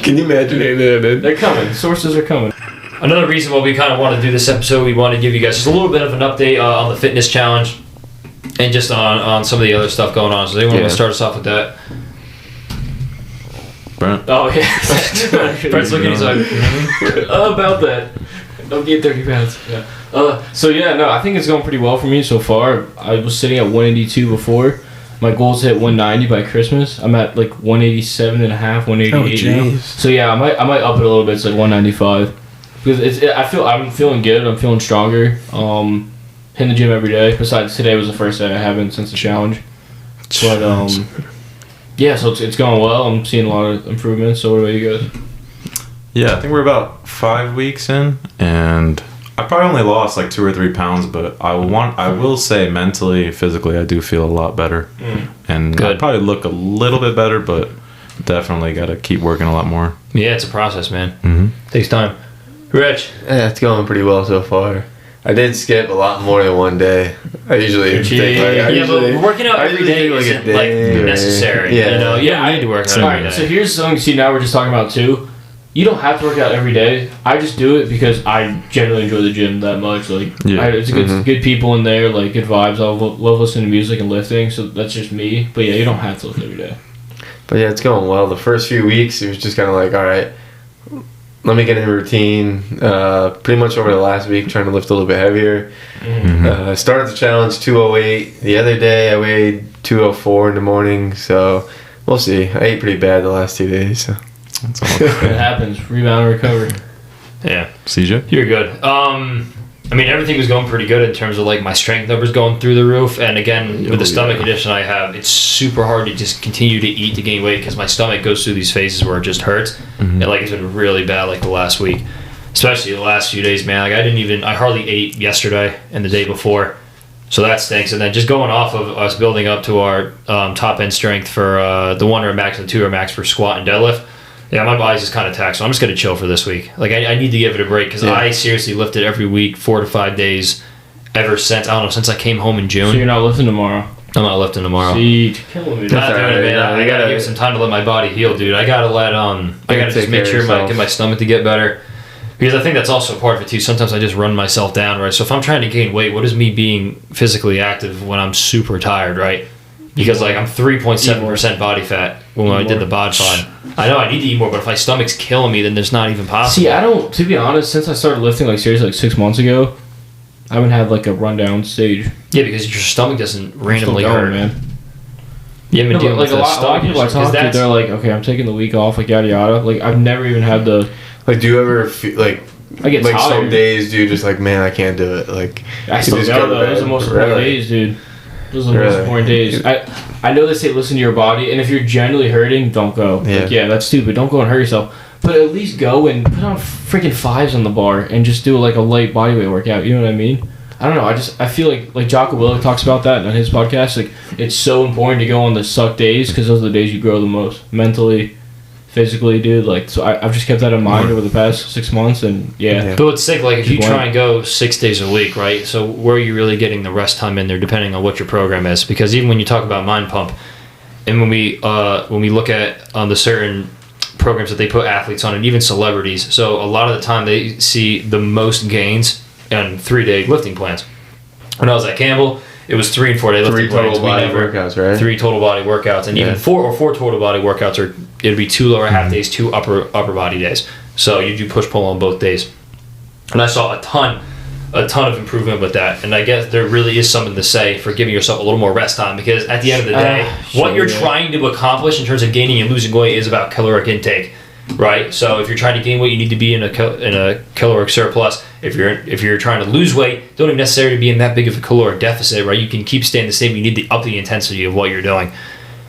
C: can you imagine that?
B: They're coming. Sources are coming.
A: Another reason why we kind of want to do this episode, we want to give you guys just a little bit of an update on the fitness challenge and just on some of the other stuff going on. So they want to start us off with that.
D: Brent.
B: Oh, yeah.
A: Brent's looking, he's like,
B: About that. Don't get 30 pounds. Yeah. I think it's going pretty well for me so far. I was sitting at 182 before. My goal's to hit 190 by Christmas. I'm at like 187 and a half, 188 now. So yeah, I might up it a little bit. It's like 195 because I'm feeling good. I'm feeling stronger. Hitting the gym every day. Besides today was the first day I haven't since the challenge. But yeah, so it's going well. I'm seeing a lot of improvements. So what about you guys?
D: Yeah, I think we're about 5 weeks in, and I probably only lost like 2 or 3 pounds, but I will say mentally, physically, I do feel a lot better, and
A: Good.
D: I probably look a little bit better, but definitely got to keep working a lot more.
A: yeah, it's a process, man.
D: Mm-hmm.
A: Takes time. Rich,
C: Yeah, it's going pretty well so far. I did skip a lot more than one day. I usually take
A: but working out every day isn't like necessary.
C: Yeah.
A: You know, you don't need to work out every
B: Alright,
A: day.
B: so here's something. See, now we're just talking about too. You don't have to work out every day. I just do it because I generally enjoy the gym that much. Like,
D: Yeah.
B: it's good people in there, like good vibes. I love listening to music and lifting, so that's just me. But yeah, you don't have to lift every day.
C: But yeah, it's going well. The first few weeks, it was just kind of like, all right, let me get in a routine. Pretty much over the last week, trying to lift a little bit heavier.
D: Mm-hmm.
C: Started the challenge 208. The other day, I weighed 204 in the morning. So we'll see. I ate pretty bad the last 2 days. So.
D: That's all.
B: It happens. Rebound and recover.
A: Yeah,
D: CJ?
A: you're good. I mean, everything was going pretty good in terms of like my strength numbers going through the roof. And again, with the stomach condition I have, it's super hard to just continue to eat to gain weight because my stomach goes through these phases where it just hurts.
D: Mm-hmm.
A: And like it's been really bad like the last week, especially the last few days, man. Like I hardly ate yesterday and the day before. So that stinks. And then just going off of us building up to our top end strength for the 1 rep max and the 2 rep max for squat and deadlift. Yeah, my body's just kind of taxed, so I'm just going to chill for this week. Like, I need to give it a break because I seriously lifted every week, 4 to 5 days, ever since, I don't know, since I came home in June.
B: So you're not lifting tomorrow?
A: I'm not lifting tomorrow.
B: See, killing me.
A: Not doing it, man.
C: No,
A: I got to give it some time to let my body heal, dude. I got to let, I got to just make sure get my stomach to get better. Because I think that's also part of it, too. Sometimes I just run myself down, right? So if I'm trying to gain weight, what is me being physically active when I'm super tired, right? Because like I'm 3.7% body fat when I did the bod pod. I know I need to eat more, but if my stomach's killing me, then there's not even possible.
B: See, I don't. To be honest, since I started lifting like seriously like 6 months ago, I haven't had like a rundown stage.
A: Yeah, because your stomach doesn't randomly
B: Still going,
A: hurt.
B: man.
A: You haven't been dealing
B: Like
A: with
B: a lot of people I talk to, they're like, okay, I'm taking the week off, like yada yada. Like I've never even had the.
C: Like, do you ever feel like?
B: I get
C: like
B: tired.
C: some days, do you just like, man, I can't do it. Like,
B: I still
C: you just
B: go
C: to
B: though. Those are the most important
C: Really?
B: days, dude. Those are the most
C: Really?
B: important days. I know they say listen to your body, and if you're genuinely hurting, don't go.
C: Yeah.
B: Like, yeah, that's stupid. Don't go and hurt yourself. But at least go and put on freaking 5s on the bar and just do like a light bodyweight workout. You know what I mean? I don't know. I feel like Jocko Willink talks about that on his podcast. Like it's so important to go on the suck days because those are the days you grow the most mentally, physically, dude. Like, so I've just kept that in mind over the past 6 months, and yeah.
A: But it's sick. Like, if you
B: Just
A: try and go 6 days a week, right? So where are you really getting the rest time in there, depending on what your program is? Because even when you talk about Mind Pump, and when we look at the certain programs that they put athletes on, and even celebrities, so a lot of the time they see the most gains in 3-day lifting plans. When I was at Campbell, it was 3 and 4 day lifting plans.
C: 3 total body workouts, right?
A: 3 total body workouts, and even 4 total body workouts, or it'd be 2 lower half days, 2 upper body days. So you do push pull on both days, and I saw a ton of improvement with that. And I guess there really is something to say for giving yourself a little more rest time, because at the end of the day, what you're trying to accomplish in terms of gaining and losing weight is about caloric intake, right? So if you're trying to gain weight, you need to be in a caloric surplus. If you're trying to lose weight, don't even necessarily be in that big of a caloric deficit, right? You can keep staying the same. You need to up the intensity of what you're doing.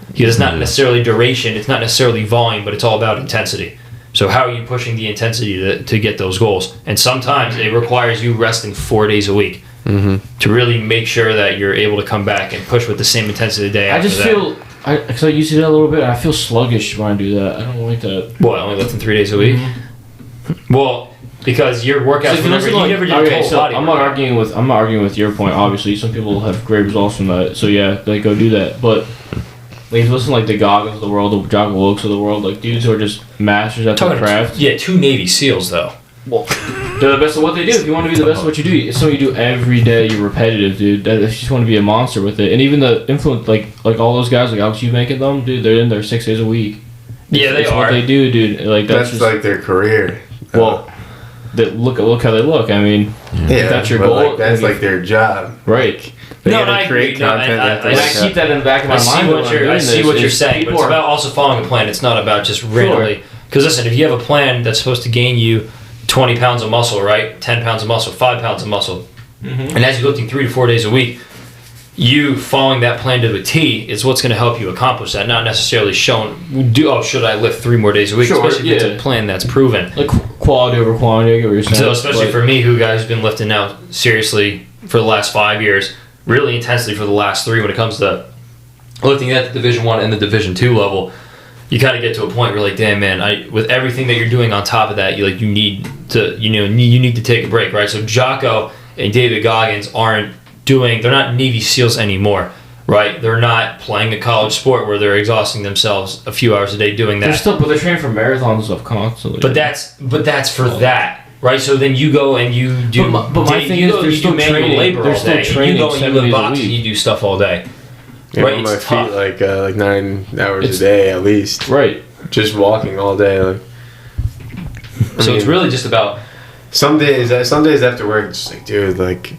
A: Because it's not necessarily duration, it's not necessarily volume, but it's all about intensity. So how are you pushing the intensity to get those goals? And sometimes it requires you resting 4 days a week to really make sure that you're able to come back and push with the same intensity the day after that.
B: Because I used to do that a little bit, and I feel sluggish when I do that. I don't like that.
A: What, only lifting 3 days a week? Well, because your workouts,
B: So
A: you never do total body.
B: I'm not arguing with your point. Obviously, some people have great results from that. So yeah, they go do that. But like, listen, like the Goggins of the world, the Jocko Wilkes of the world, like dudes who are just masters at their craft.
A: Yeah, 2 Navy SEALs though.
B: Well, they're the best at what they do. If you want to be the best at what you do, it's something you do every day. You're repetitive, dude. If you just want to be a monster with it, and even the influence, like all those guys, like Alex Eubank and them, dude, they're in there 6 days a week.
A: Yeah, they
B: it's
A: are.
B: What they do, dude. Like that's just,
C: like their career.
B: Well, look how they look. I mean, if that's your goal.
C: Like, that's like their job.
B: Right.
C: They
A: No,
C: gotta
A: I
C: create
A: agree. No,
C: content.
B: I keep that in the back of my mind.
A: I see what you're saying, but it's about also following a plan. It's not about just randomly. Because listen, if you have a plan that's supposed to gain you 20 pounds of muscle, right? 10 pounds of muscle, 5 pounds of muscle, and as you're lifting 3 to 4 days a week, you following that plan to a T is what's going to help you accomplish that. Not necessarily should I lift 3 more days a week?
B: Sure,
A: especially if it's a plan that's proven.
B: Like quality over quantity, I get what you're saying.
A: So especially for me, who guys been lifting now seriously for the last 5 years, really intensely for the last 3 when it comes to lifting at the Division 1 and the Division 2 level, you kind of get to a point where like, damn man, with everything that you're doing on top of that, you need to take a break, right? So Jocko and David Goggins they're not Navy SEALs anymore, right? They're not playing a college sport where they're exhausting themselves a few hours a day doing that.
B: They're training for marathons and stuff constantly.
A: But that's for that. Right, so then you go and you do.
B: But my thing is, they're still training.
A: Labor
B: They're
A: all
B: still
A: day.
B: training.
A: You go and you lift boxing, you do stuff all day.
C: Yeah,
A: right,
C: on my
A: it's tough.
C: feet like 9 hours a day at least.
B: Right.
C: Just walking all day. Like,
A: So it's really just about.
C: Some days after work, it's just like, dude, like,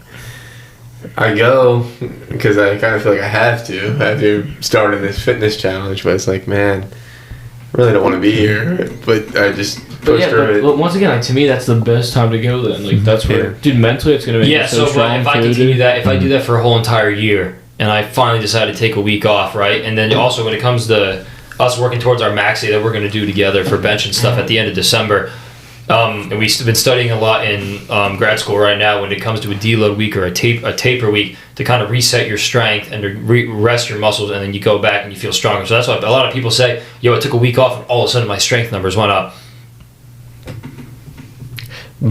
C: I go because I kind of feel like I have to after starting this fitness challenge, but it's like, man, I really don't want to be here, but I just push through it.
B: But once again, like, to me, that's the best time to go. Then, like, that's where, dude, mentally, it's gonna make you so strong.
A: If I continue that, if I do that for a whole entire year, and I finally decide to take a week off, right, and then also when it comes to us working towards our max day that we're going to do together for bench and stuff at the end of December. And we've been studying a lot in grad school right now when it comes to a deload week or a taper week to kind of reset your strength and to rest your muscles, and then you go back and you feel stronger. So that's why a lot of people say, yo, I took a week off and all of a sudden my strength numbers went up.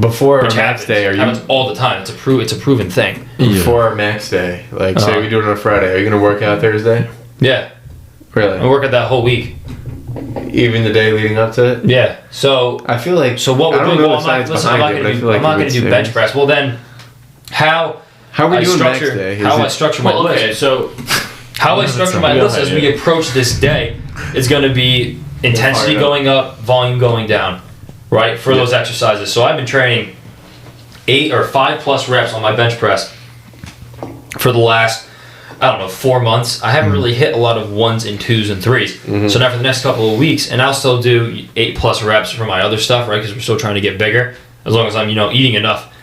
C: Before our max day,
A: happens all the time. It's a proven thing.
C: Before our max day, like say we do it on Friday, are you gonna work out Thursday?
A: Yeah.
C: Really?
A: I work out that whole week.
C: Even the day leading up to it?
A: Yeah. So
C: I feel like
A: what we're doing. Well, I'm not
C: going
A: to do bench press. Well, then how
C: are we doing max day?
A: I structure my list.
B: Okay, so
A: how I structure my list as we approach this day is going to be intensity going up, volume going down, right? For those exercises. So I've been training 8 or 5+ reps on my bench press for the last 4 months. I haven't really hit a lot of 1s and 2s and 3s. So now for the next couple of weeks, and I'll still do 8+ reps for my other stuff, right? Because we're still trying to get bigger, as long as I'm, eating enough.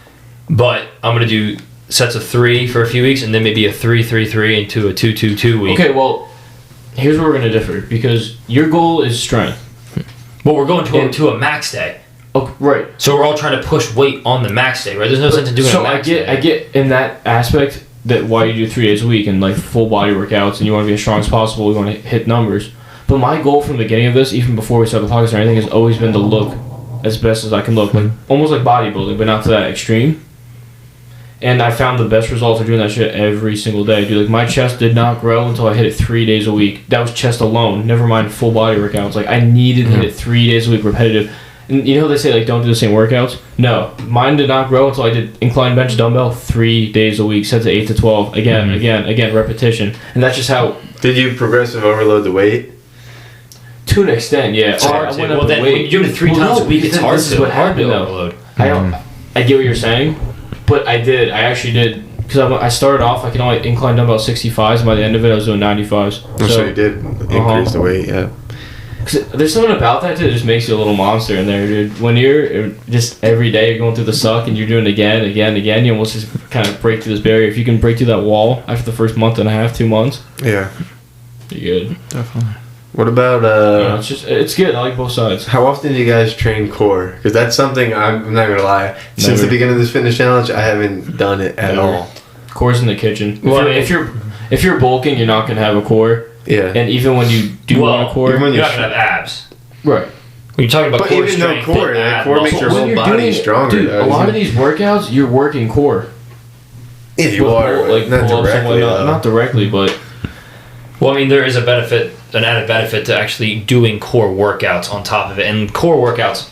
A: But I'm going to do sets of 3 for a few weeks, and then maybe a 3-3-3 into a 2-2-2 week.
B: Okay, well, here's where we're going to differ, because your goal is strength.
A: Well, we're going to a max day.
B: Oh, right.
A: So we're all trying to push weight on the max day, right? There's no sense in doing a max day.
B: I get in that aspect that why you do 3 days a week and like full body workouts and you want to be as strong as possible, you want to hit numbers. But my goal from the beginning of this, even before we started the podcast or anything, has always been to look as best as I can look, like almost like bodybuilding, but not to that extreme. And I found the best results of doing that shit every single day. Dude, like my chest did not grow until I hit it 3 days a week. That was chest alone. Never mind full body workouts. Like I needed to hit it 3 days a week, repetitive. And you know how they say like don't do the same workouts? No, mine did not grow until I did incline bench dumbbell 3 days a week, set to 8 to 12, again, repetition. And that's just how.
C: Did you progressive overload the weight?
B: To an extent, yeah.
A: It's hard to. Well, then when you do it 3 times a week, it's hard
B: this
A: to.
B: is what happened though.
A: Overload.
B: I get what you're saying, but I actually did, because I started off, I could only incline dumbbell 65s, and by the end of it, I was doing 95s.
C: So you did increase the weight, yeah.
B: Cause there's something about that that just makes you a little monster in there, dude. When you're just every day you're going through the suck and you're doing it again, you almost just kind of break through this barrier. If you can break through that wall after the first month and a half, 2 months,
C: yeah,
B: you're good.
D: Definitely.
C: What about
B: it's good. I like both sides.
C: How often do you guys train core? Because that's something I'm not gonna lie. Since the beginning of this fitness challenge, I haven't done it at all.
B: Core's in the kitchen.
A: Well,
B: if you're bulking, you're not gonna have a core.
C: Yeah.
B: And even when you do want a core,
C: even when
A: You're not gonna have abs.
B: right.
A: When you're talking about
C: But
A: core
C: even
A: strength,
C: though core,
A: and
C: core makes
A: muscle.
C: your
B: When
C: whole
B: you're
C: body
B: doing-
C: stronger.
B: Dude,
C: though,
B: a lot
C: isn't
B: of
C: it?
B: these workouts, you're working core.
C: Yeah, you
B: With
C: are.
B: like
C: not
B: pull-ups and
C: directly.
B: whatnot.
C: though.
B: Not directly, but
A: Well, I mean, there is an added benefit to actually doing core workouts on top of it. And core workouts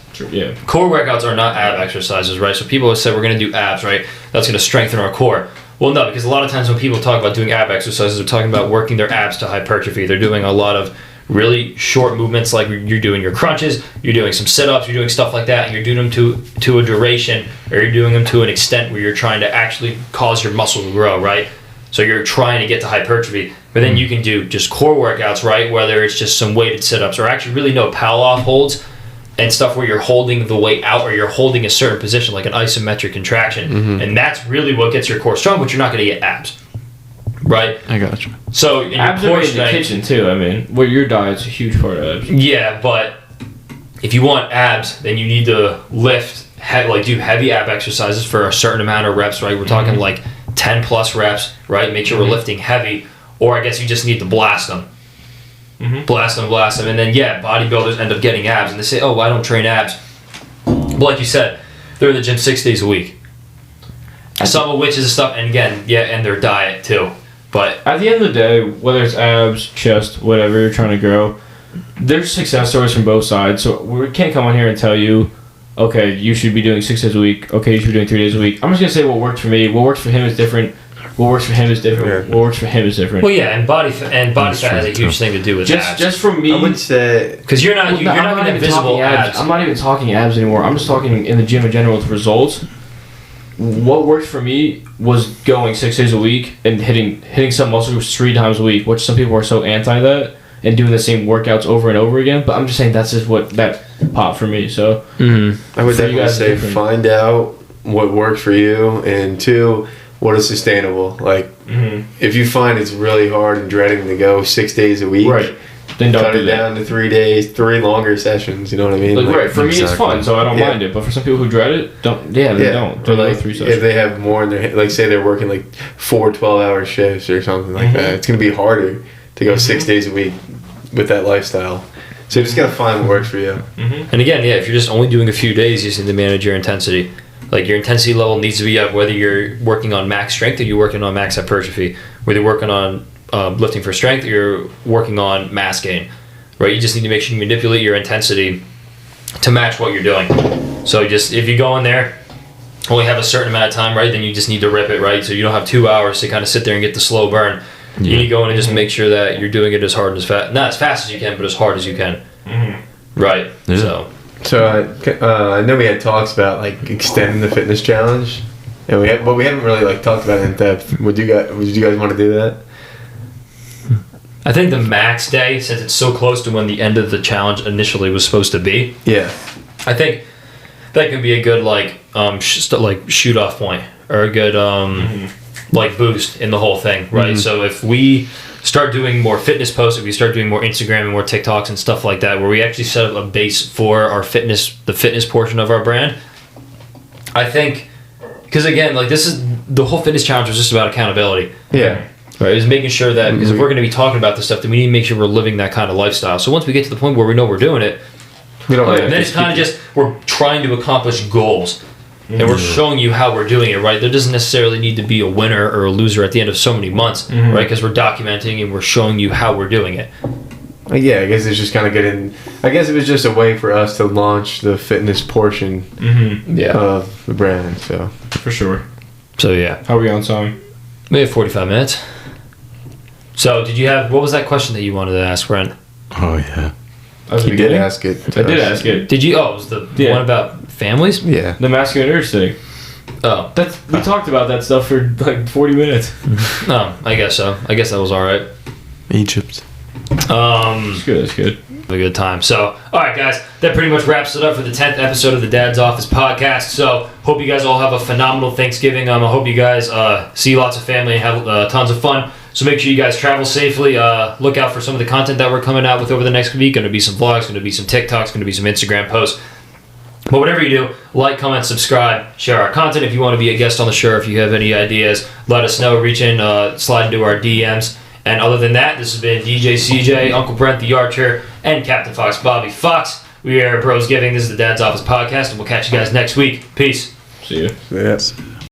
A: are not ab exercises, right? So people have said we're going to do abs, right? That's going to strengthen our core. Well, no, because a lot of times when people talk about doing ab exercises, they're talking about working their abs to hypertrophy. They're doing a lot of really short movements, like you're doing your crunches, you're doing some sit-ups, you're doing stuff like that, and you're doing them to a duration, or you're doing them to an extent where you're trying to actually cause your muscle to grow, right? So you're trying to get to hypertrophy, but then you can do just core workouts, right? Whether it's just some weighted sit-ups or actually really no power-off holds and stuff where you're holding the weight out or you're holding a certain position like an isometric contraction. And that's really what gets your core strong, but you're not going to get abs, right?
D: I got you.
A: So in
B: abs
A: your
B: are
A: core
B: in the
A: strength,
B: kitchen too. I mean, your diet's a huge part of abs.
A: yeah, but if you want abs, then you need to lift, do heavy ab exercises for a certain amount of reps, right? We're talking like 10 plus reps, right? Make sure we're lifting heavy, or I guess you just need to blast them. Blast them, and then bodybuilders end up getting abs, and they say, "Oh, I don't train abs." But like you said, they're in the gym 6 days a week. Some of which is stuff, and again, and their diet too. But
B: At the end of the day, whether it's abs, chest, whatever you're trying to grow, there's success stories from both sides. So we can't come on here and tell you, okay, you should be doing 6 days a week. Okay, you should be doing 3 days a week. I'm just gonna say what worked for me. What works for him is different. What works for him is different.
C: Yeah.
B: What works for him is different.
A: well, yeah, and body fat has a
D: true,
A: huge thing to do with abs.
B: Just for me,
C: I would say
A: Because you're not
B: Well,
A: you're
B: I'm
A: not getting
B: even
A: visible
B: talking
A: abs.
B: I'm not even talking abs anymore. I'm just talking in the gym in general with results. What worked for me was going 6 days a week and hitting some muscle groups 3 times a week, which some people are so anti that, and doing the same workouts over and over again. But I'm just saying that's just what that popped for me. So
C: I would
B: For you
C: definitely
B: guys,
C: say
B: different.
C: find out what works for you, and 2, what is sustainable. Like if you find it's really hard and dreading to go 6 days a week,
B: right, then don't
C: cut
B: do
C: it
B: that.
C: down to 3 days, 3 longer sessions. You know what I mean?
B: Like, right, for me it's
D: Exactly.
B: fun, so I don't
C: Yeah.
B: mind it. But for some people who dread it, don't. Yeah, they don't.
C: Or
B: Don't
C: like
B: go 3
C: if
B: sessions.
C: they have more in their, like say they're working like 4 12-hour shifts or something like that, it's gonna be harder to go 6 days a week with that lifestyle. So you just gotta find what works for you.
A: And again, if you're just only doing a few days, you just need to manage your intensity. Like your intensity level needs to be up, whether you're working on max strength or you're working on max hypertrophy. Whether you're working on lifting for strength or you're working on mass gain, right? You just need to make sure you manipulate your intensity to match what you're doing. So just if you go in there, only have a certain amount of time, right? Then you just need to rip it, right? So you don't have 2 hours to kind of sit there and get the slow burn. You need to go in and just make sure that you're doing it as hard and as fast, not as fast as you can, but as hard as you can. Right.
D: Yeah.
C: So I know we had talks about like extending the fitness challenge, and we haven't really like talked about it in depth. Would you guys want to do that?
A: I think the max day, since it's so close to when the end of the challenge initially was supposed to be,
C: Yeah.
A: I think that could be a good shoot off point or a good like boost in the whole thing, right? So if we start doing more fitness posts, if we start doing more Instagram and more TikToks and stuff like that, where we actually set up a base for our fitness, the fitness portion of our brand, I think, because again, like this is the whole fitness challenge was just about accountability.
C: Yeah.
A: Right, is making sure that, because if we're going to be talking about this stuff, then we need to make sure we're living that kind of lifestyle. So once we get to the point where we know we're doing it, then it's kind of just, we're trying to accomplish goals. And we're showing you how we're doing it, right? There doesn't necessarily need to be a winner or a loser at the end of so many months, right? Because we're documenting and we're showing you how we're doing it.
C: Yeah, I guess it's just kind of getting. I guess it was just a way for us to launch the fitness portion of the brand. So
B: For sure.
A: So yeah.
B: How are we on time?
A: Maybe 45 minutes. So did you have, what was that question that you wanted to ask, Brent?
D: Oh yeah.
C: you did ask it.
B: I did ask it.
A: Did you, it was the one about families?
C: Yeah.
B: The masculine urge thing.
A: Oh.
B: We talked about that stuff for like 40 minutes.
A: No, I guess so. I guess that was alright.
D: Egypt.
B: It's good, it's good.
A: A good time. So, alright guys, that pretty much wraps it up for the 10th episode of the Dad's Office podcast. So, hope you guys all have a phenomenal Thanksgiving. I hope you guys see lots of family and have tons of fun. So make sure you guys travel safely. Look out for some of the content that we're coming out with over the next week. Going to be some vlogs, going to be some TikToks, going to be some Instagram posts. But whatever you do, like, comment, subscribe, share our content. If you want to be a guest on the show, if you have any ideas, let us know. Reach in, slide into our DMs. And other than that, this has been DJ CJ, Uncle Brent the Archer, and Captain Fox Bobby Fox. We are Brosgiving. This is the Dad's Office podcast, and we'll catch you guys next week. Peace.
B: See you.
C: Yes.